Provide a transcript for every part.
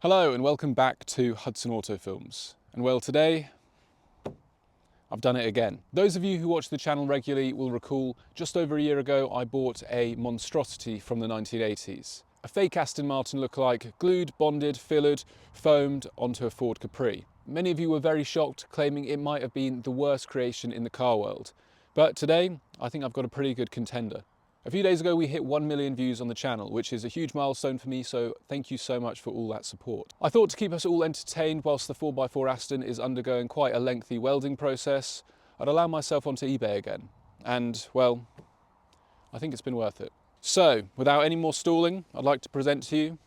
Hello and welcome back to Hudson Auto Films. And well, today I've done it again. Those of you who watch the channel regularly will recall just over a year ago I bought a monstrosity from the 1980s. A fake Aston Martin lookalike, glued, bonded, fillered, foamed onto a Ford Capri. Many of you were very shocked, claiming it might have been the worst creation in the car world. But today, I think I've got a pretty good contender. A few days ago we hit 1 million views on the channel, which is a huge milestone for me, so thank you so much for all that support. I thought to keep us all entertained whilst the 4x4 Aston is undergoing quite a lengthy welding process, I'd allow myself onto eBay again. And, well, I think it's been worth it. So, without any more stalling, I'd like to present to you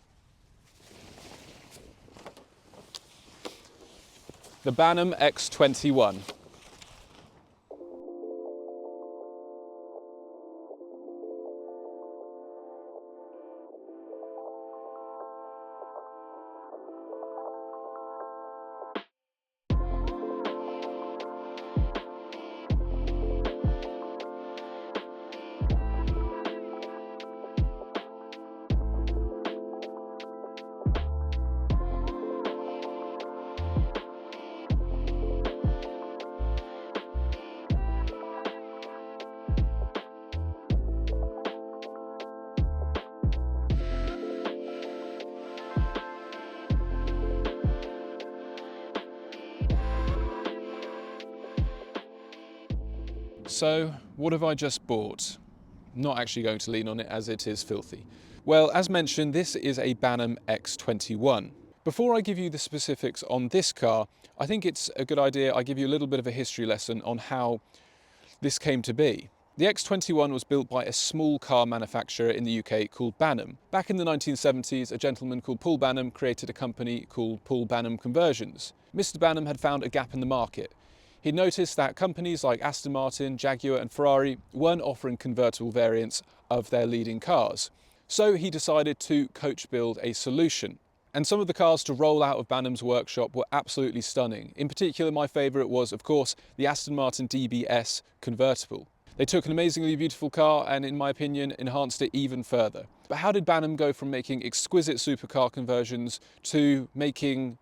the Banham X21. So, what have I just bought? I'm not actually going to lean on it as it is filthy. Well, as mentioned, this is a Banham X21. Before I give you the specifics on this car, I think it's a good idea I give you a little bit of a history lesson on how this came to be. The X21 was built by a small car manufacturer in the UK called Banham. Back in the 1970s, a gentleman called Paul Banham created a company called Paul Banham Conversions. Mr. Banham had found a gap in the market. He noticed that companies like Aston Martin, Jaguar and Ferrari weren't offering convertible variants of their leading cars. So he decided to coach build a solution. And some of the cars to roll out of Banham's workshop were absolutely stunning. In particular, my favourite was, of course, the Aston Martin DBS convertible. They took an amazingly beautiful car and, in my opinion, enhanced it even further. But how did Banham go from making exquisite supercar conversions to making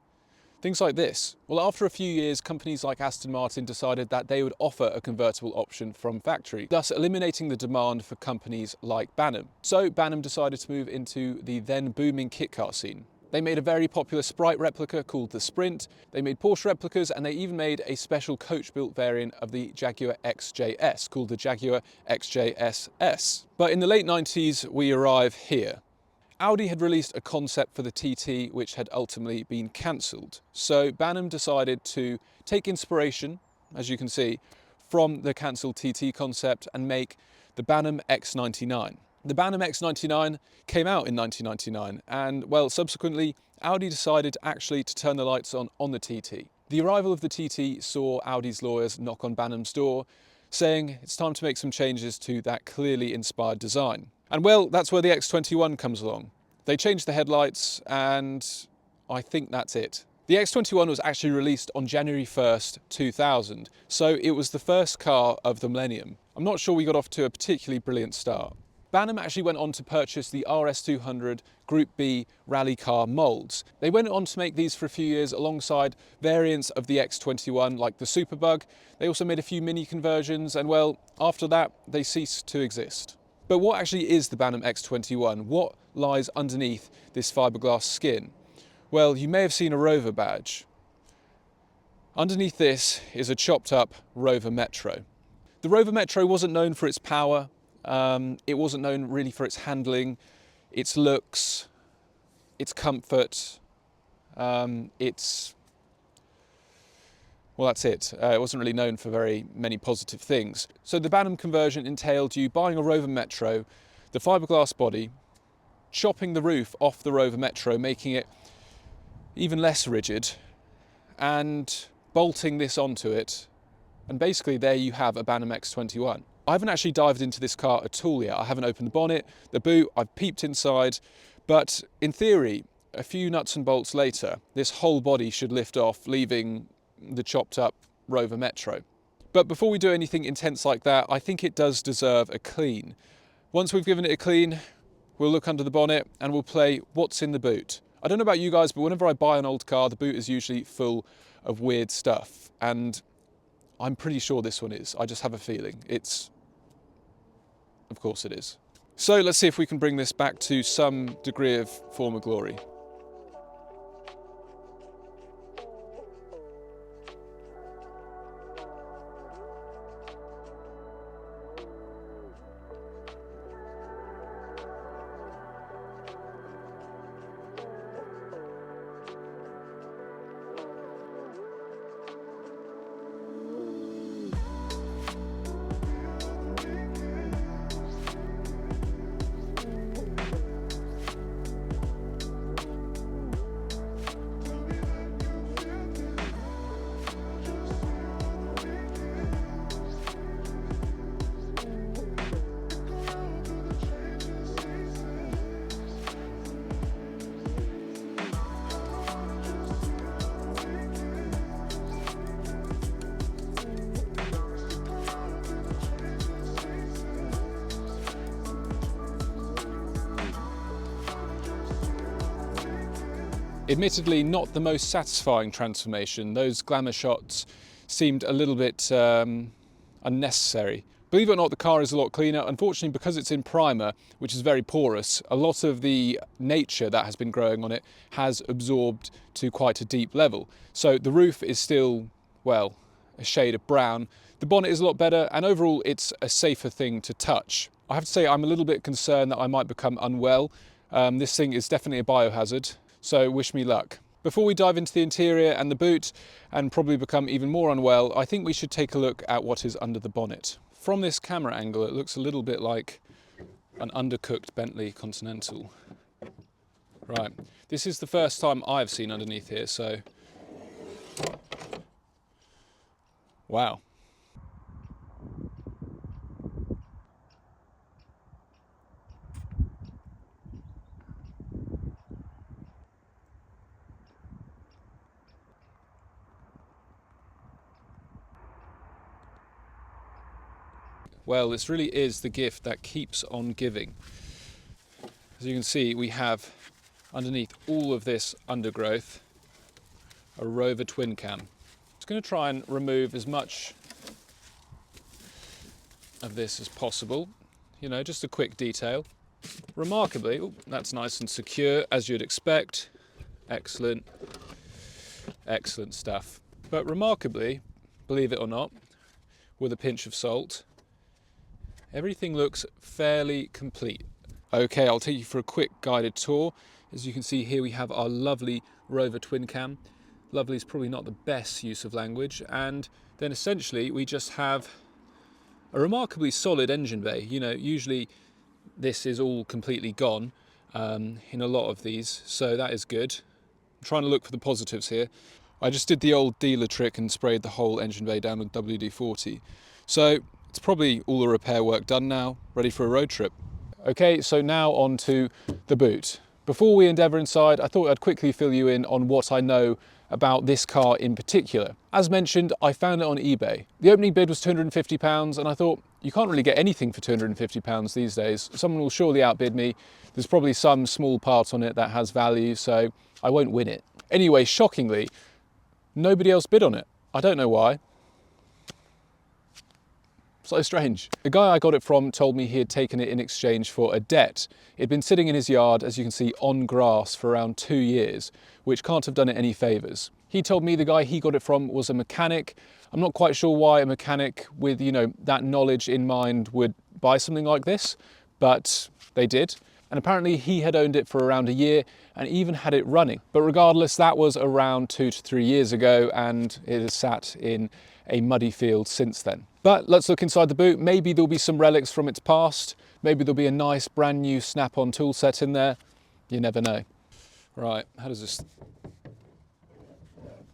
things like this? Well, after a few years, companies like Aston Martin decided that they would offer a convertible option from factory, thus eliminating the demand for companies like Banham. So Banham decided to move into the then booming kit car scene. They made a very popular Sprite replica called the Sprint, they made Porsche replicas, and they even made a special coach-built variant of the Jaguar XJS called the Jaguar XJS-S. But in the late 90s, we arrive here. Audi had released a concept for the TT which had ultimately been cancelled. So Banham decided to take inspiration, as you can see, from the cancelled TT concept and make the Banham X99. The Banham X99 came out in 1999 and, well, subsequently Audi decided actually to turn the lights on the TT. The arrival of the TT saw Audi's lawyers knock on Banham's door saying it's time to make some changes to that clearly inspired design. And well, that's where the X21 comes along. They changed the headlights and I think that's it. The X21 was actually released on January 1st, 2000, so it was the first car of the millennium. I'm not sure we got off to a particularly brilliant start. Banham actually went on to purchase the RS200 Group B rally car moulds. They went on to make these for a few years alongside variants of the X21 like the Superbug. They also made a few mini conversions and, well, after that they ceased to exist. But what actually is the Banham X21? What lies underneath this fiberglass skin? Well, you may have seen a Rover badge. Underneath this is a chopped up Rover Metro. The Rover Metro wasn't known for its power. It wasn't known really for its handling, its looks, its comfort, well, that's it. It wasn't really known for very many positive things. So the Banham conversion entailed you buying a Rover Metro, the fiberglass body, chopping the roof off the Rover Metro, making it even less rigid, and bolting this onto it. And basically there you have a Banham X21. I haven't actually dived into this car at all yet. I haven't opened the bonnet, the boot, I've peeped inside, but in theory, a few nuts and bolts later, this whole body should lift off, leaving the chopped up Rover Metro. But before we do anything intense like that, I think it does deserve a clean. Once we've given it a clean, we'll look under the bonnet and we'll play What's in the Boot. I don't know about you guys, but whenever I buy an old car, the boot is usually full of weird stuff. And I'm pretty sure this one is. I just have a feeling. Of course it is. So let's see if we can bring this back to some degree of former glory. Admittedly, not the most satisfying transformation. Those glamour shots seemed a little bit unnecessary. Believe it or not, the car is a lot cleaner. Unfortunately, because it's in primer, which is very porous, a lot of the nature that has been growing on it has absorbed to quite a deep level. So the roof is still, well, a shade of brown. The bonnet is a lot better, and overall it's a safer thing to touch. I have to say I'm a little bit concerned that I might become unwell. This thing is definitely a biohazard. So wish me luck. Before we dive into the interior and the boot and probably become even more unwell, I think we should take a look at what is under the bonnet. From this camera angle, it looks a little bit like an undercooked Bentley Continental. Right, this is the first time I've seen underneath here, so wow. Well, this really is the gift that keeps on giving. As you can see, we have underneath all of this undergrowth a Rover twin cam. I'm just going to try and remove as much of this as possible. You know, just a quick detail. Remarkably, oh, that's nice and secure, as you'd expect. Excellent, excellent stuff. But remarkably, believe it or not, with a pinch of salt, everything looks fairly complete. Okay, I'll take you for a quick guided tour. As you can see here, we have our lovely Rover twin cam. Lovely is probably not the best use of language. And then essentially we just have a remarkably solid engine bay. You know, usually this is all completely gone in a lot of these, so that is good. I'm trying to look for the positives here. I just did the old dealer trick and sprayed the whole engine bay down with WD-40. So it's probably all the repair work done now, ready for a road trip. Okay, so now on to the boot. Before we endeavour inside, I thought I'd quickly fill you in on what I know about this car in particular. As mentioned, I found it on eBay. The opening bid was £250, and I thought, you can't really get anything for £250 these days. Someone will surely outbid me. There's probably some small part on it that has value, so I won't win it. Anyway, shockingly, nobody else bid on it. I don't know why. So strange. The guy I got it from told me he had taken it in exchange for a debt. It'd been sitting in his yard, as you can see, on grass for around 2 years, which can't have done it any favours. He told me the guy he got it from was a mechanic. I'm not quite sure why a mechanic with, you know, that knowledge in mind would buy something like this, but they did. And apparently he had owned it for around a year and even had it running. But regardless, that was around 2 to 3 years ago, and it has sat in a muddy field since then. But let's look inside the boot. Maybe there'll be some relics from its past. Maybe there'll be a nice brand new snap-on tool set in there. You never know. Right, how does this...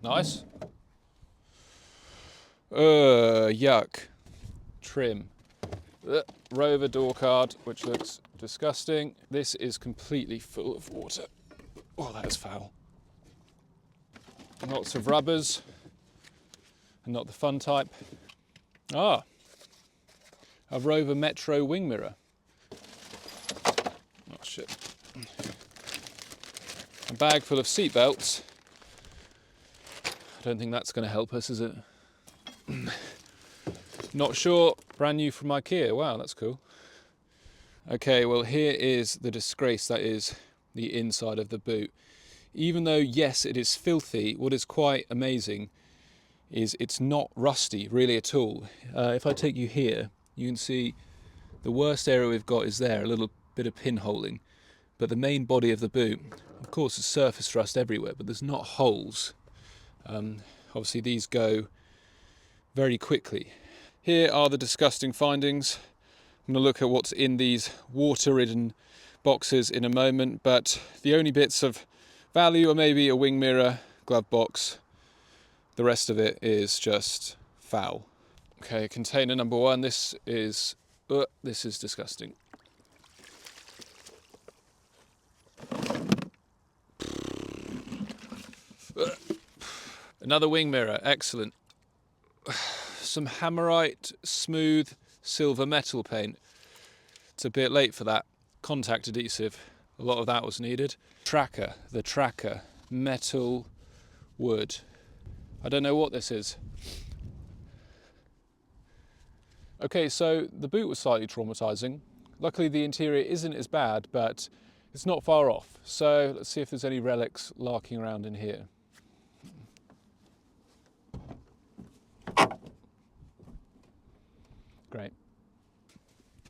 Nice. Yuck. Trim. Rover door card, which looks disgusting. This is completely full of water. Oh, that is foul. Lots of rubbers, and not the fun type. Ah, a Rover Metro wing mirror. Oh shit. A bag full of seat belts. I don't think that's going to help us, is it? Not sure. Brand new from IKEA. Wow, that's cool. Okay, well, here is the disgrace that is the inside of the boot. Even though, yes, it is filthy, what is quite amazing is it's not rusty really at all. If I take you here, you can see the worst area we've got is there, a little bit of pinholing. But the main body of the boot, of course, is surface rust everywhere, but there's not holes. Obviously, these go very quickly. Here are the disgusting findings. I'm going to look at what's in these water-ridden boxes in a moment, but the only bits of value are maybe a wing mirror, glove box. The rest of it is just foul. Okay, container number one. This is disgusting. Another wing mirror, excellent. Some Hammerite smooth silver metal paint. It's a bit late for that. Contact adhesive, a lot of that was needed. Tracker, the tracker, metal, wood. I don't know what this is. Okay, so the boot was slightly traumatizing. Luckily the interior isn't as bad, but it's not far off. So let's see if there's any relics larking around in here. Great.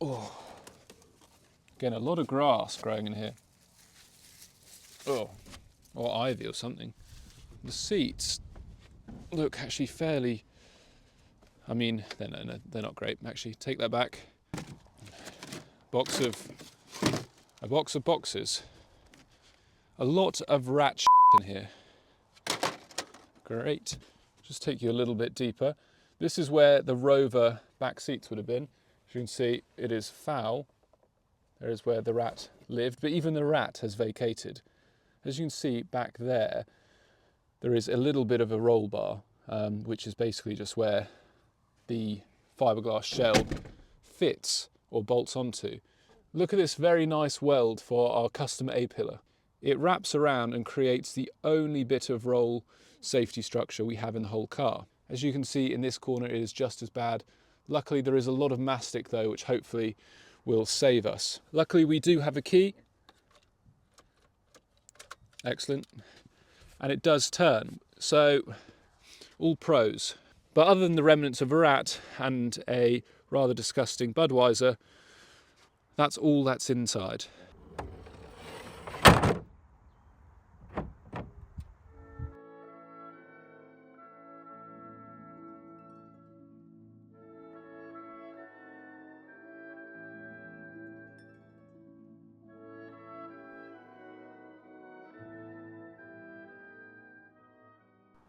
Oh, again, a lot of grass growing in here. Oh, or ivy or something. The seats look actually fairly, I mean, they're not great. Actually, take that back. A box of boxes. A lot of rat in here. Great. Just take you a little bit deeper. This is where the Rover back seats would have been. As you can see, it is foul. There is where the rat lived, but even the rat has vacated. As you can see back there, there is a little bit of a roll bar, which is basically just where the fiberglass shell fits or bolts onto. Look at this very nice weld for our custom A-pillar. It wraps around and creates the only bit of roll safety structure we have in the whole car. As you can see in this corner, it is just as bad. Luckily, there is a lot of mastic though, which hopefully will save us. Luckily, we do have a key. Excellent. And it does turn. So, all pros. But other than the remnants of a rat and a rather disgusting Budweiser, that's all that's inside.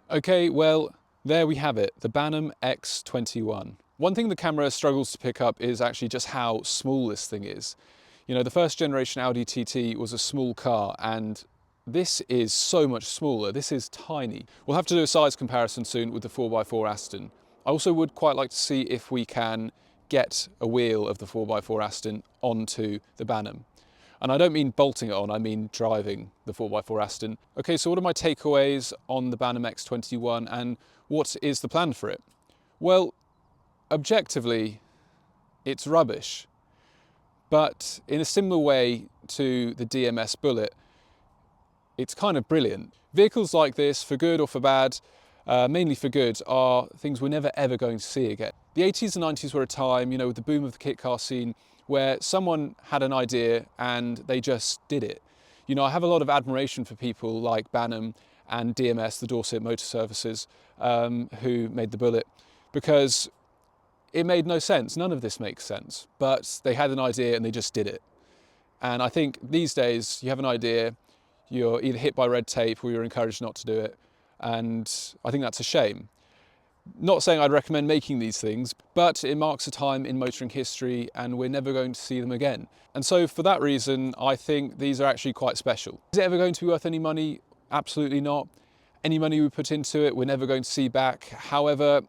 Okay, well, there we have it, the Banham X21. One thing the camera struggles to pick up is actually just how small this thing is. You know, the first generation Audi TT was a small car, and this is so much smaller. This is tiny. We'll have to do a size comparison soon with the 4x4 Aston. I also would quite like to see if we can get a wheel of the 4x4 Aston onto the Banham. And I don't mean bolting it on, I mean driving the 4x4 Aston. Okay, so what are my takeaways on the Banham X21 and what is the plan for it? Well, objectively, it's rubbish. But in a similar way to the DMS Bullet, it's kind of brilliant. Vehicles like this, for good or for bad, mainly for good, are things we're never ever going to see again. The 80s and 90s were a time, you know, with the boom of the kit car scene, where someone had an idea and they just did it. You know, I have a lot of admiration for people like Banham and DMS, the Dorset Motor Services, who made the Bullet, because it made no sense. None of this makes sense, but they had an idea and they just did it. And I think these days you have an idea, you're either hit by red tape or you're encouraged not to do it. And I think that's a shame. Not saying I'd recommend making these things, but it marks a time in motoring history and we're never going to see them again. And so for that reason, I think these are actually quite special. Is it ever going to be worth any money? Absolutely not. Any money we put into it, we're never going to see back. However,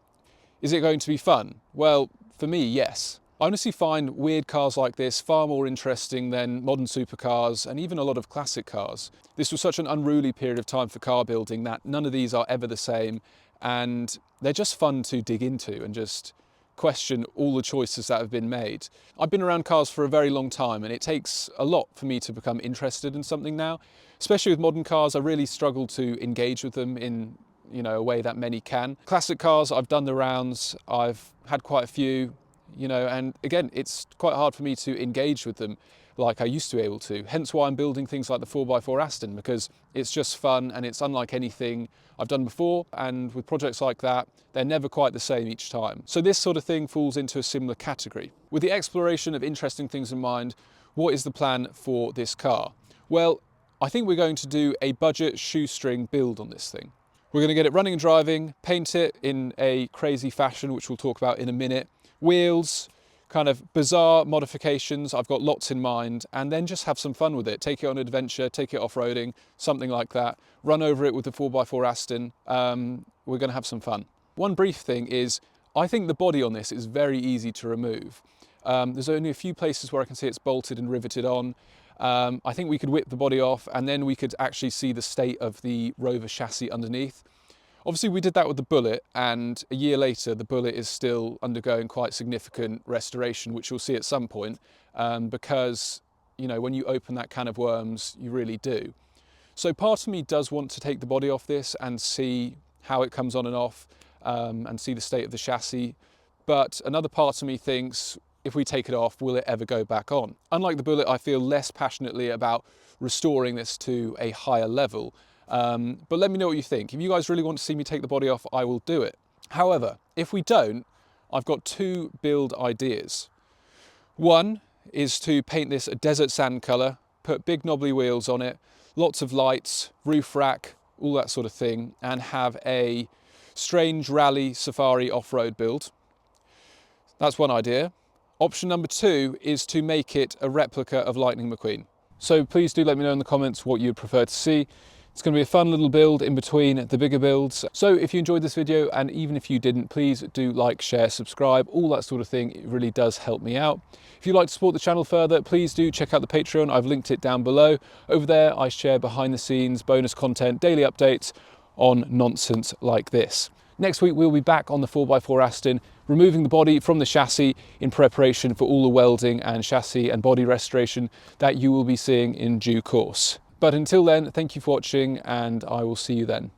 is it going to be fun? Well, for me, yes. I honestly find weird cars like this far more interesting than modern supercars and even a lot of classic cars. This was such an unruly period of time for car building that none of these are ever the same, and they're just fun to dig into and just question all the choices that have been made. I've been around cars for a very long time, and it takes a lot for me to become interested in something now. Especially with modern cars, I really struggle to engage with them in a way that many can. Classic cars, I've done the rounds, I've had quite a few, and again, it's quite hard for me to engage with them like I used to be able to. Hence why I'm building things like the 4x4 Aston, because it's just fun and it's unlike anything I've done before, and with projects like that, they're never quite the same each time. So this sort of thing falls into a similar category. With the exploration of interesting things in mind, what is the plan for this car? Well, I think we're going to do a budget shoestring build on this thing. We're going to get it running and driving, paint it in a crazy fashion, which we'll talk about in a minute, wheels, kind of bizarre modifications, I've got lots in mind, and then just have some fun with it. Take it on an adventure, take it off-roading, something like that. Run over it with the 4x4 Aston. We're going to have some fun. One brief thing is, I think the body on this is very easy to remove. There's only a few places where I can see it's bolted and riveted on. I think we could whip the body off, and then we could actually see the state of the Rover chassis underneath. Obviously we did that with the Bullet, and a year later the Bullet is still undergoing quite significant restoration, which you'll see at some point, because when you open that can of worms, you really do. So part of me does want to take the body off this and see how it comes on and off, and see the state of the chassis, but another part of me thinks, if we take it off, will it ever go back on? Unlike the Bullet, I feel less passionately about restoring this to a higher level. But let me know what you think. If you guys really want to see me take the body off, I will do it. However, if we don't, I've got two build ideas. One is to paint this a desert sand colour, put big knobbly wheels on it, lots of lights, roof rack, all that sort of thing, and have a strange rally safari off-road build. That's one idea. Option number two is to make it a replica of Lightning McQueen. So please do let me know in the comments what you'd prefer to see. It's going to be a fun little build in between the bigger builds. So if you enjoyed this video, and even if you didn't, please do like, share, subscribe, all that sort of thing. It really does help me out. If you'd like to support the channel further, please do check out the Patreon. I've linked it down below. Over there, I share behind the scenes, bonus content, daily updates on nonsense like this. Next week, we'll be back on the 4x4 Aston, removing the body from the chassis in preparation for all the welding and chassis and body restoration that you will be seeing in due course. But until then, thank you for watching, and I will see you then.